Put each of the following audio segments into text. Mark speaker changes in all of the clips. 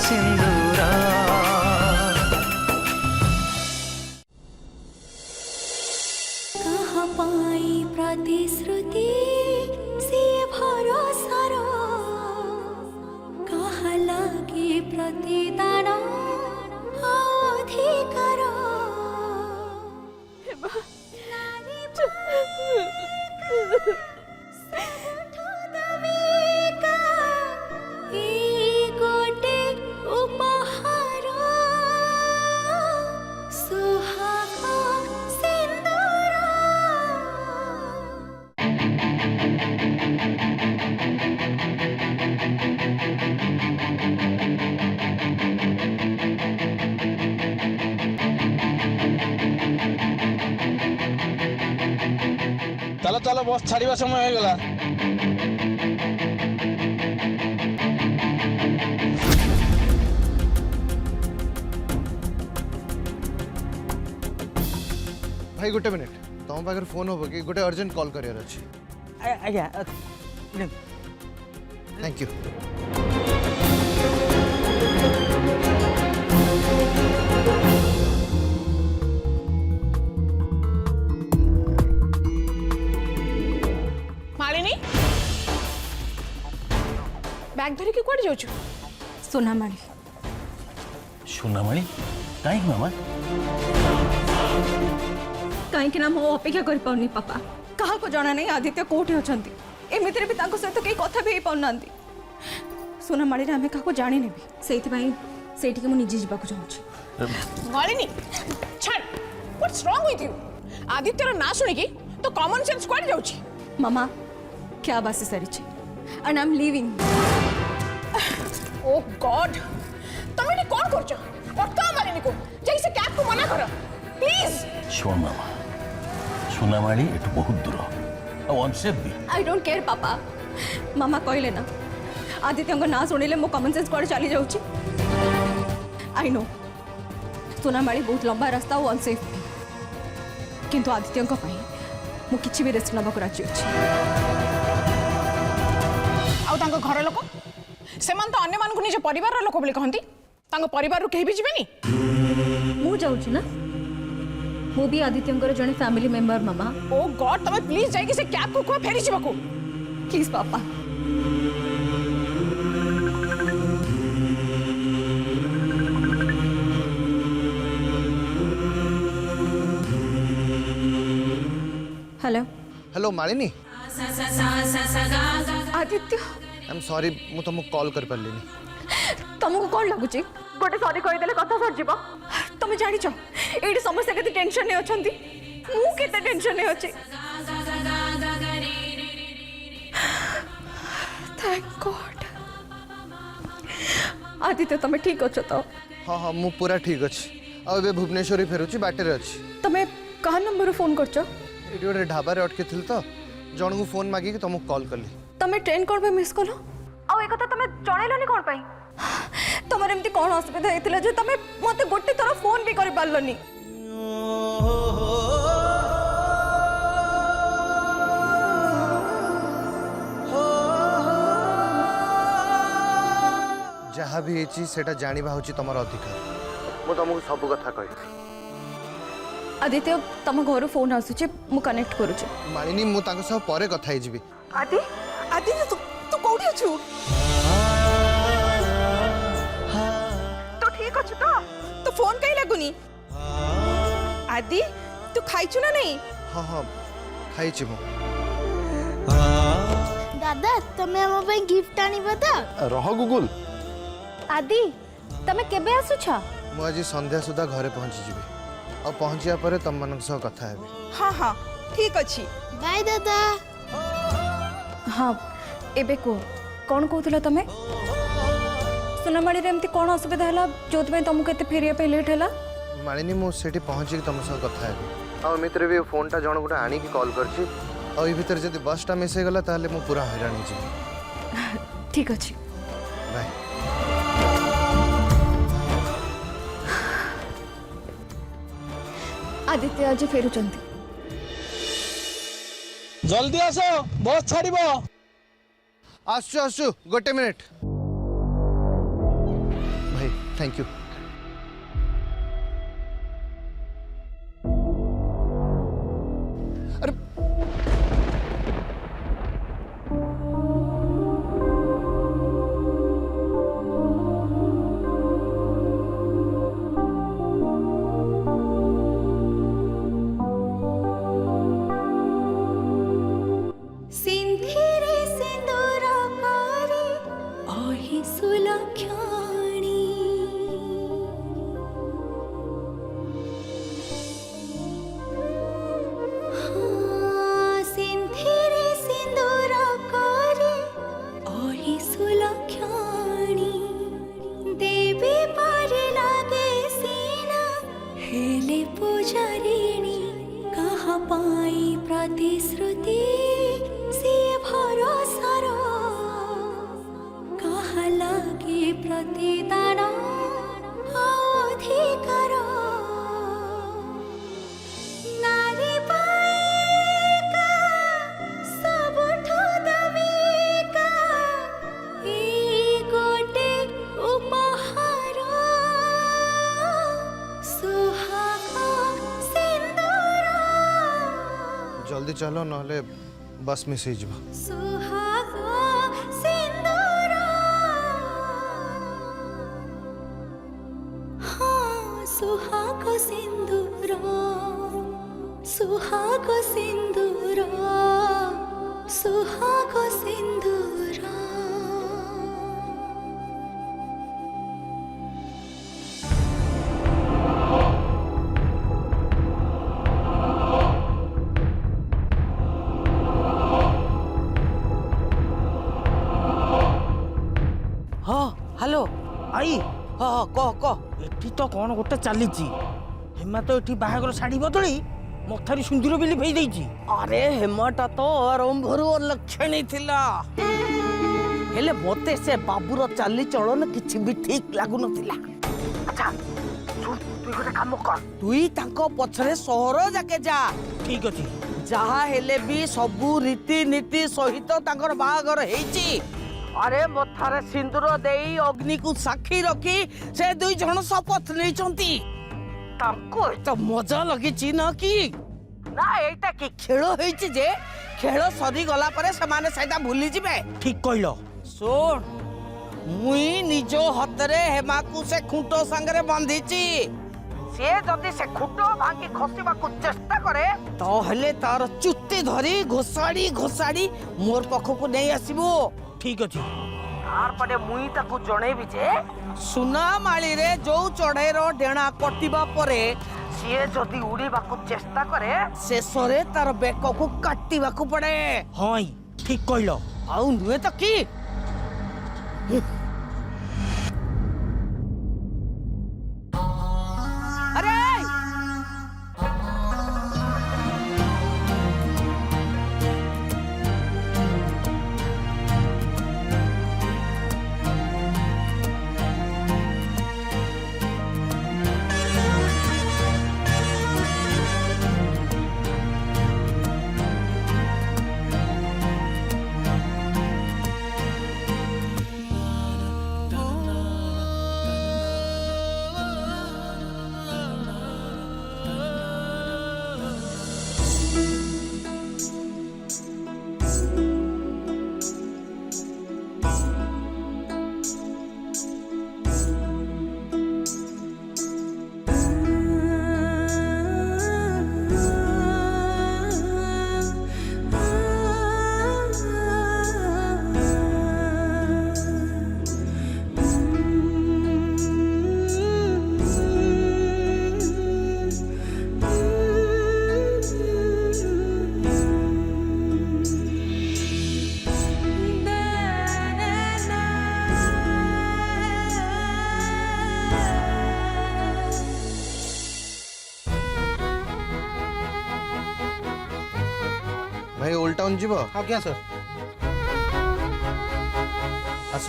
Speaker 1: सिंदूरा
Speaker 2: कहाँ पाई प्रतिश्रुति से भरोसार कहाँ लागे प्रतिदान अधिकार गोटे उपहार सुहाग सिंदूर
Speaker 3: चलो चलो बस छाड़ा समय हो गला
Speaker 4: भाई गोटे मिनिट तुम पाखे फोन हम कि गोटे अर्जेंट कॉल करार अच्छे
Speaker 3: आज्ञा
Speaker 4: थैंक यू
Speaker 5: मालिनी बैग धरिकी कुआडे जाउछु
Speaker 2: सोनामाणी
Speaker 6: सुनामणि कहीं मामा
Speaker 2: कहीं ना मो अपेक्षा कर पाउनी पापा कहा को जाना नहीं आदित्य कोठे अछंती एमिति रे भी ताको सहित कई कथा भी पाउनांती सोनामाणी रे हमें काको जानि नेबी सेति भाई सेठी के मु निजे जिबा को चाहूची
Speaker 5: मालिनी छाड़ what's wrong with you Aditya रो ना सुनी की तो कॉमन सेंस कुआडे जाउछि
Speaker 2: मामा क्या बात से सरी छे and I am leaving
Speaker 5: oh God तुम ने कौन करछ और तो मालिनी को जैसे कैब को मना करो प्लीज
Speaker 6: शुण मामा सुनामणि एटू बहुत दूर और अनसेफ भी
Speaker 2: आई डोंट केयर पापा मामा कहले ना आदित्य ना शुणिले मो कॉमन सेंस कुआडे चली जाउची आई नो सोनामाड़ी बहुत लंबा रास्ता और अनसेफ भी किंतु आदित्य मु किछि भी रिस्क नबा राजी अछि
Speaker 5: आउ तांको घर लोक सेमान तो अन्य मानकु निज परिवार लोक बोले कहंती तांको परिवार रो केही भी जिबेनी
Speaker 2: मु जाउची ना मु भी आदित्य जने फैमिली मेंबर मामा
Speaker 5: ओ गॉड तमे प्लीज जाई कि से कैब को को फेरी जिबको
Speaker 2: प्लीज पापा hello
Speaker 4: hello Malini
Speaker 2: Aditya
Speaker 4: I am sorry मु तुमको कॉल कर पारलिनी
Speaker 2: तुमको कौन लगुची गोटे सॉरी कहीदेले कथा सर जीव तुम जान ये समस्या केते टेंशन नहीं अछंती मु केते टेंशन नहीं अछि थैंक गॉड आदित्य तुम ठीक अछ तो
Speaker 4: हाँ हाँ मु पूरा ठीक अच्छी आबे भुवनेश्वर फेरुची बाटे अच्छी
Speaker 2: तुम कहा नंबर फोन करछ
Speaker 4: ये गोटे ढाबार अटकी थी तो जन को फोन मागिक तुमको कॉल कली
Speaker 2: तुम ट्रेन कौन पे मिस कलो आ ए कथा तुम जनइलनी कौन पाई तुमर एमती कौन असुविधा होइतिला जे तुम मते गोटे थर फोन भी करि पारलनी
Speaker 4: जहाँ भी सेटा जानिबा होची तमर अधिकार मु तुमको सब कथा कहि
Speaker 2: आदित्य तुम घर फोन आसुचे मु कनेक्ट करूचे
Speaker 4: मालिनी मु ताको सब परे कथा ही जीवी
Speaker 5: आदि आदित्य तू कोठी अछु तो ठीक अछु तो फोन कहीं लगुनी आदि तू खाइछु ना नहीं
Speaker 4: हाँ हाँ खाई मु
Speaker 7: दादा तमे हम पे गिफ्ट आनी बता
Speaker 4: रह गुगुल
Speaker 7: आदि तमे केबे आसुछ
Speaker 4: मु आज संध्या सुधा घरे पहुंची जीवी और पहुंचिया पर तुम मन सह कथा हेबी
Speaker 5: हाँ हाँ ठीक अच्छी
Speaker 7: बाय दादा
Speaker 2: हाँ एबे को कौन कहूला तमे सोनामाड़ी रे एमती कौन असुविधा है जो तुमको एते फेरिया पे लेट है
Speaker 4: मालिनी मु सेठी पहुंची तुम सह कथा हेबी और मित्र भी फोन टा जण गुटे आनी की कॉल करछि और ई भीतर जदी बस टा मिस गला ताले मु पूरा हैरान जी
Speaker 2: ठीक अच्छे
Speaker 4: बाय
Speaker 2: आदित्य आज फेरुचंती
Speaker 3: जल्दी आसो बस छाड़िबो
Speaker 4: आसु आसु गोटे मिनिट भाई थैंक यू। अरे
Speaker 2: सिंधिरे सिंदूर कारी ओहि सुलक्षणी सिंधिरे सिंदूर कारी ओहि सुलक्षणी देवी पारे लागे सीना हेले पुजारिणी कहा पाई प्रतिश्रुति भरोसार कहा लागे प्रतिदान अधिकार नारी पाइका सबुठु दामिका ए गोटे उपहार सुहाग सिंदूर
Speaker 4: जल्दी चलो नहले बस मिस हो जाओ।
Speaker 2: सुहाग सिंदूर हाँ सुहाग सिंदूर सुहाग सिंदूर सुहाग सिंदूर
Speaker 1: हाँ हेलो आई हाँ हाँ कह कह एठी तो कौन गोटे चली हेमा तो एठी बाहागर शाढ़ी बदली मथारी सुंदर बिली भई देइची। अरे हेमाटा तो आरंभरू लक्षणी थिला हेले मते से बाबूर चाली चलन किछि भी ठीक लागु नथिला। अच्छा सुन तू गोटे काम कर तुई तांको पछरे सहर जाके जा ठीक अछि जहा हेले भी सबु रीति नीति सहित तांकर बाहागर हेइची। अरे मथारे सिंदूर देई अग्नि को साक्षी रखी से दुई जन शपथ नहीं तांको एत मजा लगी न कि ना एटा कि खेल होइची जे खेल सरी गला परे समाने साइदा भूली जिबे ठीक कहलो। सुन मुई निजो हतरे हेमा को से खुंटो संगरे बांधीची से जदी से खुंटो भांगी खसीबा को चेष्टा करे तो हेले तार चुट्टी धरी घोसाड़ी घोसाड़ी मोर पख को नहीं आसीबो ठीक अछि। तार परे मुई ताकू जणेबी जे सुना माली रे जो चढ़ेर डेणा कटिबा परे सिए जदी उड़ीबा को चेष्टा करे शेषरे तार बेक को काटिबा को पड़े। हां ठीक कहलो आउ नुए त की अरे
Speaker 4: भाई ओल्ड टाउन जीव
Speaker 3: आज्ञा सर
Speaker 4: आस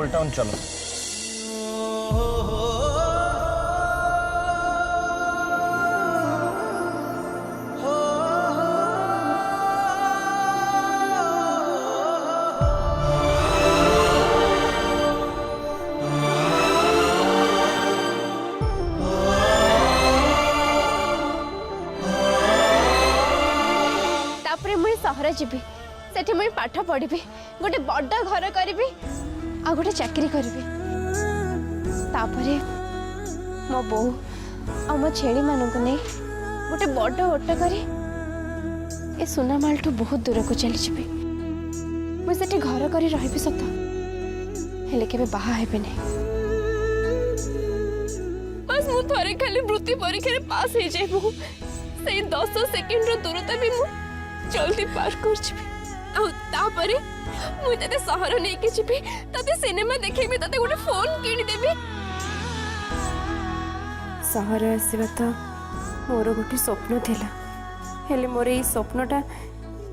Speaker 4: ओल्ड टाउन चलो।
Speaker 8: तापरे मुई सहर जीवी सेठी मुई पाठ पढ़ी गोटे बड़ घर करी आ गोटे चाकरी करी तापरे मो बो आ मो छेड़ी मानक नहीं गोटे बड़ ऑटो करी ए सुनामाल ठू बहुत दूर को चली जीवी मुई सेठी घर करी रही सत हेले केबे बाहा हेबे नहीं बस मु थरे खाली वृत्ति परीक्षा रे पास हे जेबु से 10 सेकंड रो दूरता भी मु जल्दी पार कर जीवी आ तापरे मुई तते सहर नै के जीवी तते सिनेमा देखेबी तते गोटे फोन किनी देबी सहर आसीबा तो मोर गोटे स्वप्न थिला हेले मोर ए स्वप्नटा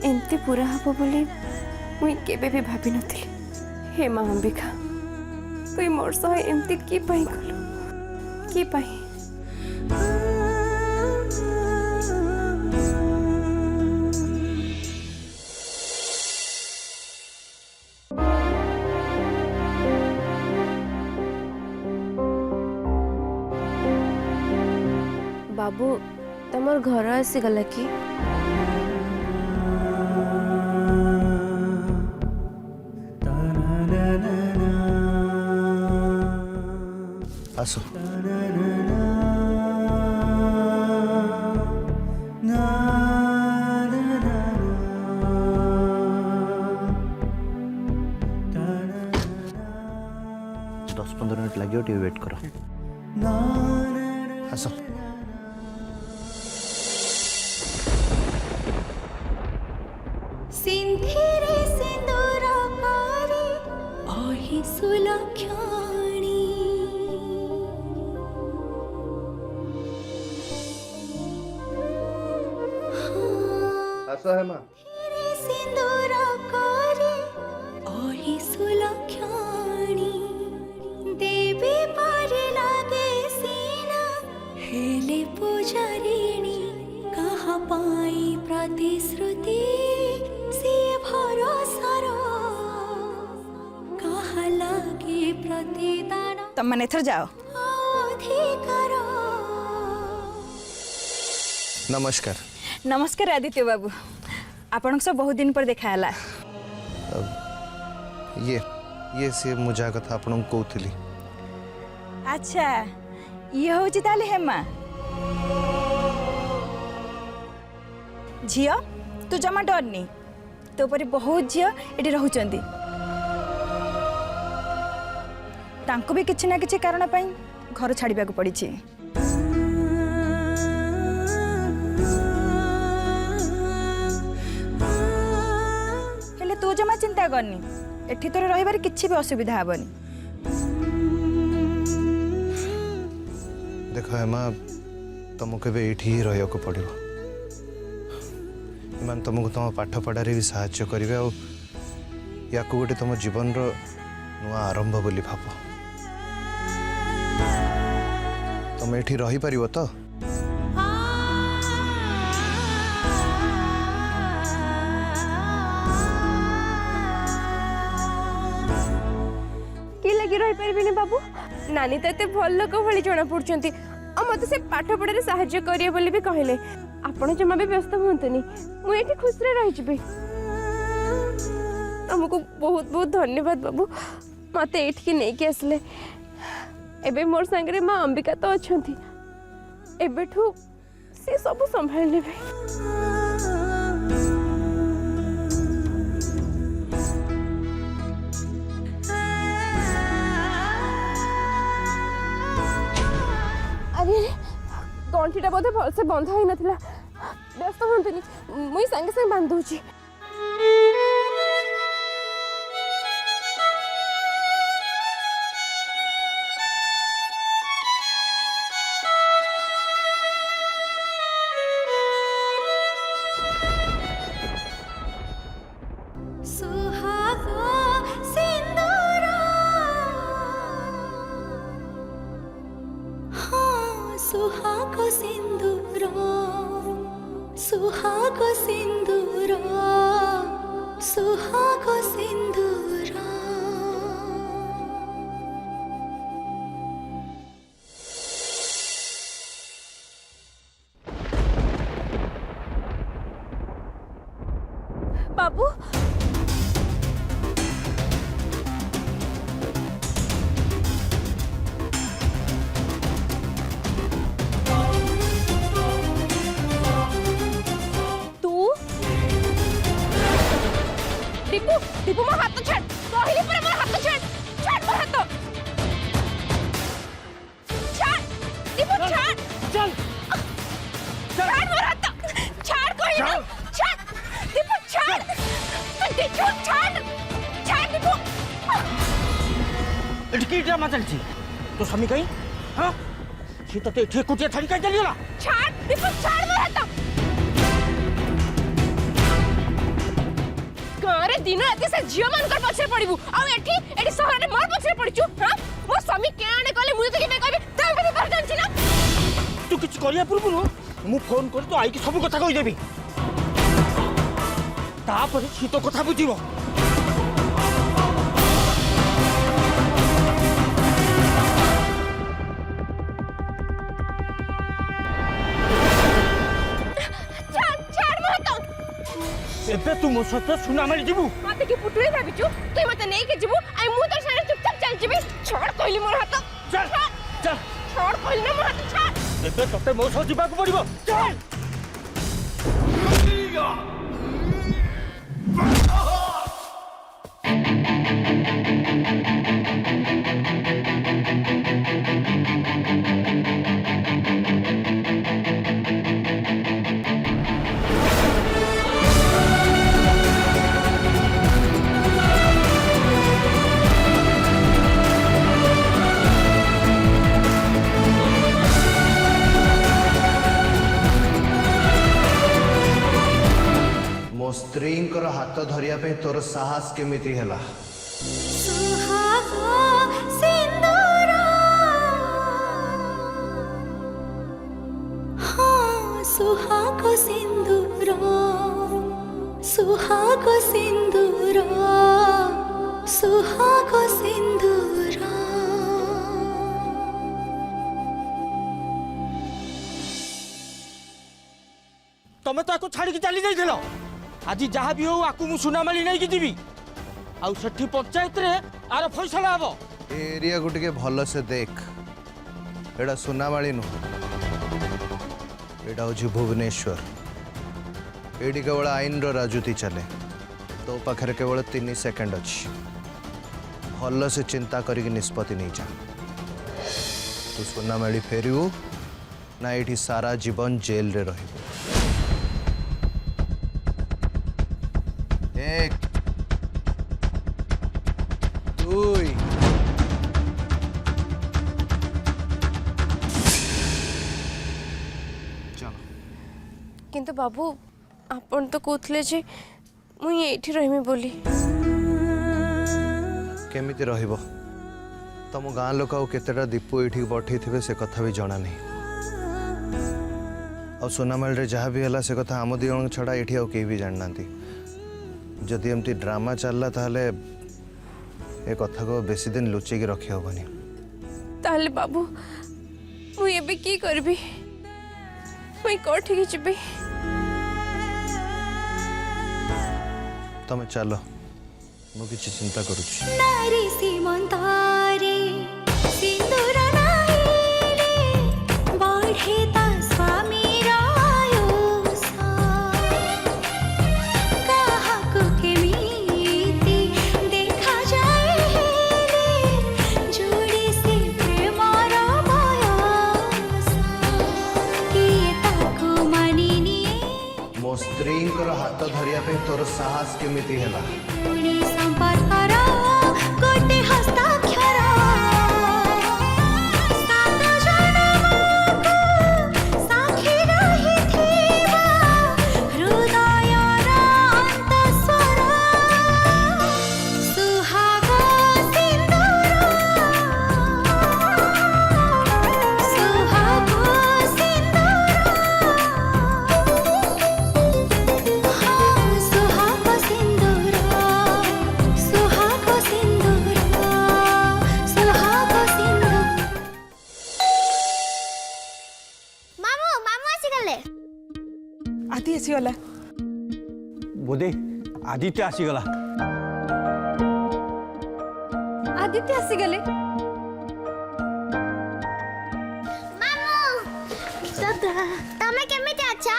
Speaker 8: एंती पूरा हबो बोली मुई केबे भी भाबी नथिली। हे मां अंबिका तुई मोर सह एंती की पाई कलु की पाई बाबू तमर घर आसी गला कि
Speaker 4: आसो। दस 15 मिनट लगे टी वेट करो। आसो।
Speaker 8: सिंधिरे सिंदूर पारे आही सुलक्षणी
Speaker 4: आसो है मां।
Speaker 8: सिंदूर करे आही सुलक्षणी देवी पारे लागे सीना हेले पुजारिणी कहा पाई प्रतिश्रुति से भरोसा कहा लागे प्रतिदान
Speaker 5: तुम मैंने थर जाओ।
Speaker 8: अधिकार
Speaker 4: नमस्कार।
Speaker 5: नमस्कार आदित्य बाबू आपण सब बहुत दिन पर देखा है।
Speaker 4: ये से मुझा कथा आपन को कहतली।
Speaker 5: अच्छा ये होची ताले हेमा झियो तू जमा डरनी तो पर बहुत झियो एटी रहउचंदी तांको भी किछि ना किछि कारण पई घर छाड़िबा को पड़ी छी। हेले तू जमा चिंता करनी एठी तोरे रहिबार किछि भी असुविधा हबनी।
Speaker 4: देखो हेमा तुमको भी एठी ही रहिया को पड़िबो ईमान तुमको तुम पाठ पढ़ारे भी साहाय्य करेंगे आ या गोटे तुम जीवन रो नुआ आरंभ बोली भाव तुम एठी रही पारिबो तो
Speaker 8: कि लगी रही पारिबिनी बाबू नानी तो एते भल लोक भली जना पड़छंती आ मते से पाठ पढ़ारे साहाय्य करिए बोली भी कहले आपण जमा भी व्यस्त होंतनी मु एठी खुश रे रही जिबे तुमको बहुत बहुत धन्यवाद बाबू मते एठी नै के असले एबे मोर संगरे मां अंबिका तो अछंती एबेठू से सब संभाल लेबे। अरे गंठीटा बोधे भलसे बंधा ही नथिला व्यस्त होंतनी मुई संगे संगे बांध दूची। सुहागो सिंदूर
Speaker 2: सुहाग सिंदूर सुहाग सिंदूर सुहाग सिंदूर बाबू दीपू दीपू मोर हाथ छाड़ कहली पर मोर हाथ छाड़ छाड़ मोर हाथ छाड़ दीपू छाड़
Speaker 1: चल
Speaker 2: छाड़ मोर हाथ छाड़ कहली ना छाड़ दीपू छाड़ दीपू छाड़ छाड़ दीपू
Speaker 1: एटकी ड्रामा चलची तो स्वामी कहीं हाँ सी तो एठी कुटिया छाड़ी कहीं चली गला
Speaker 2: छाड़ दीपू छाड़ मोर हाथ गारे दिन राति से झियो मानकर पछरे पड़िबू आ एठी एठी शहर रे मोर पछरे पड़िचू हां मो स्वामी केने कहले मुझे तो केबे कहबे तम भी कर जानछि ना
Speaker 1: तू किछ करिया पूर्व मु फोन कर तो आई की सब कथा कहि देबी तापर सी तो कथा बुझिबो एबे तू मो सत सुना मारी जीवू
Speaker 2: मते की पुटुरे भाबिचू तू मते नै के जीवू आई मु तो सारे चुपचाप चल जीबी छोड़ कहली मोर हाथ
Speaker 1: चल चल
Speaker 2: छोड़ कहली ना मोर हाथ छाड़
Speaker 1: एबे तते मो सह जीवा को पड़िबो चल
Speaker 4: मो स्त्रींकर हाथ धरिया पे तोर साहस केमिति हैला
Speaker 2: सुहाग सिंदूर हाँ सुहाग सिंदूर सुहाग सिंदूर सुहाग सिंदूर
Speaker 1: तमे ताको छाड़ी के चली जाइथिलो आज जहाँ भी हो आकु मु सुनामाली नहीं की जीवी आउ सेठी पंचायत रे आर फैसला हबो
Speaker 4: एरिया को टिके भल से देख एडा सुनामाली नु एडा होची भुवनेश्वर एडी केवल आईन रो राजूती चले तो पाखरे केवल 3 सेकंड अच्छी भल से चिंता करिक निष्पत्ति नहीं जा तू सुनामाली फेरिबू ना एठी सारा जीवन जेल रे रहिबू एक दुई
Speaker 8: किंतु बाबू आपण तो कहते जे मुई एठी रहिमी बोली
Speaker 4: केमिति रहिबो तम गाँ लोक आउ केतेटा दीपू एठी पठे थे से कथा भी जना नहीं आ सोनामाल रे जहाँ भी हला से कथा आम दिजन छड़ा एठी आउ केही भी जानना जदि एमती ड्रामा चलला ताहले ए कथा को बेसी दिन लुचेकी रखी हबनी
Speaker 8: ताहले बाबू मुई एबे की करबी मुई कोठी की जिबी
Speaker 4: तमे चलो मु किछि चिंता करूछि
Speaker 2: नारी सीमंतारे सिंदूर नाहीले बाढ़े ता स्वामी रायोसा कहा को केमिति देखा जाए हेले जोड़ी से प्रेम रा बयसा किए ताको मानिनिए
Speaker 4: मो स्त्रींकर हाथ धरिया पे तोर साहस केमिति हैला
Speaker 2: संपर्क गोटे हस्ताक्षर सात जन्मको साक्षी रहिथिबा हृदयर अंतस्वर सुहाग सिंदूर सुहाग
Speaker 7: गले
Speaker 5: आदि आसीगला
Speaker 3: बोधे आदित्य आसीगला
Speaker 2: आदित्य आसीगले
Speaker 7: दादा तमे केमिति अच्छा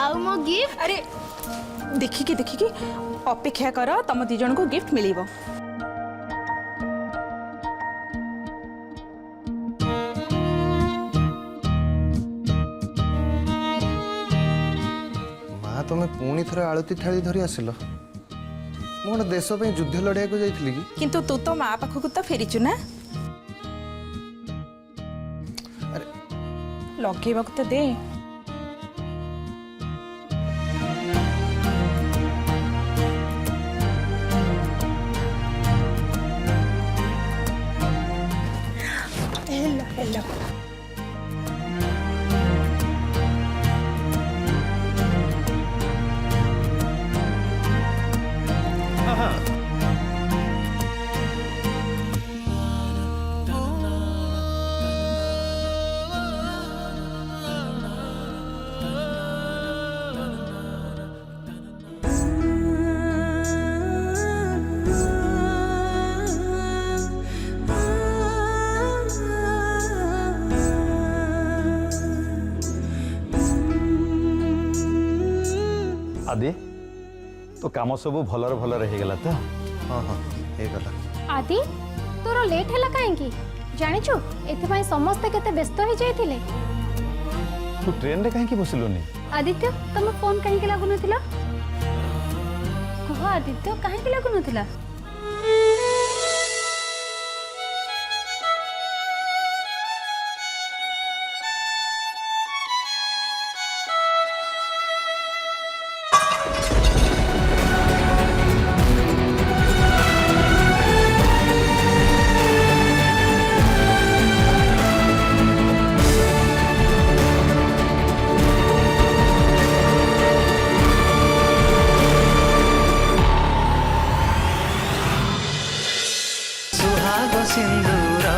Speaker 7: आउ मो गिफ्ट
Speaker 5: अरे देखिकी देखिकी अपेक्षा कर तम दी जन को गिफ्ट मिलिबो
Speaker 4: माँ तुम्हें पुणी थरे आलती थाली धरी आसिल मोर देश पे युद्ध लड़िया को जाइथिली कि
Speaker 5: किंतु तू तो माँ पाखक तो फेरीचु ना
Speaker 4: अरे
Speaker 5: लगेबा तो दे हेलो हेलो
Speaker 3: आदि तो काम सब भलर भलर हो गला तो
Speaker 4: हाँ हाँ हे गला
Speaker 7: आदि तोर लेट हैला काहेकि जानिछु एथि समस्ते केते व्यस्त हो जाइथिले
Speaker 3: तू ट्रेन रे कहीं बसिलुनी
Speaker 7: आदित्य तुम फोन काहेकि लागु नथिला कह आदित्य काहेकि लागु नथिला
Speaker 9: सुहाग सिंदूरा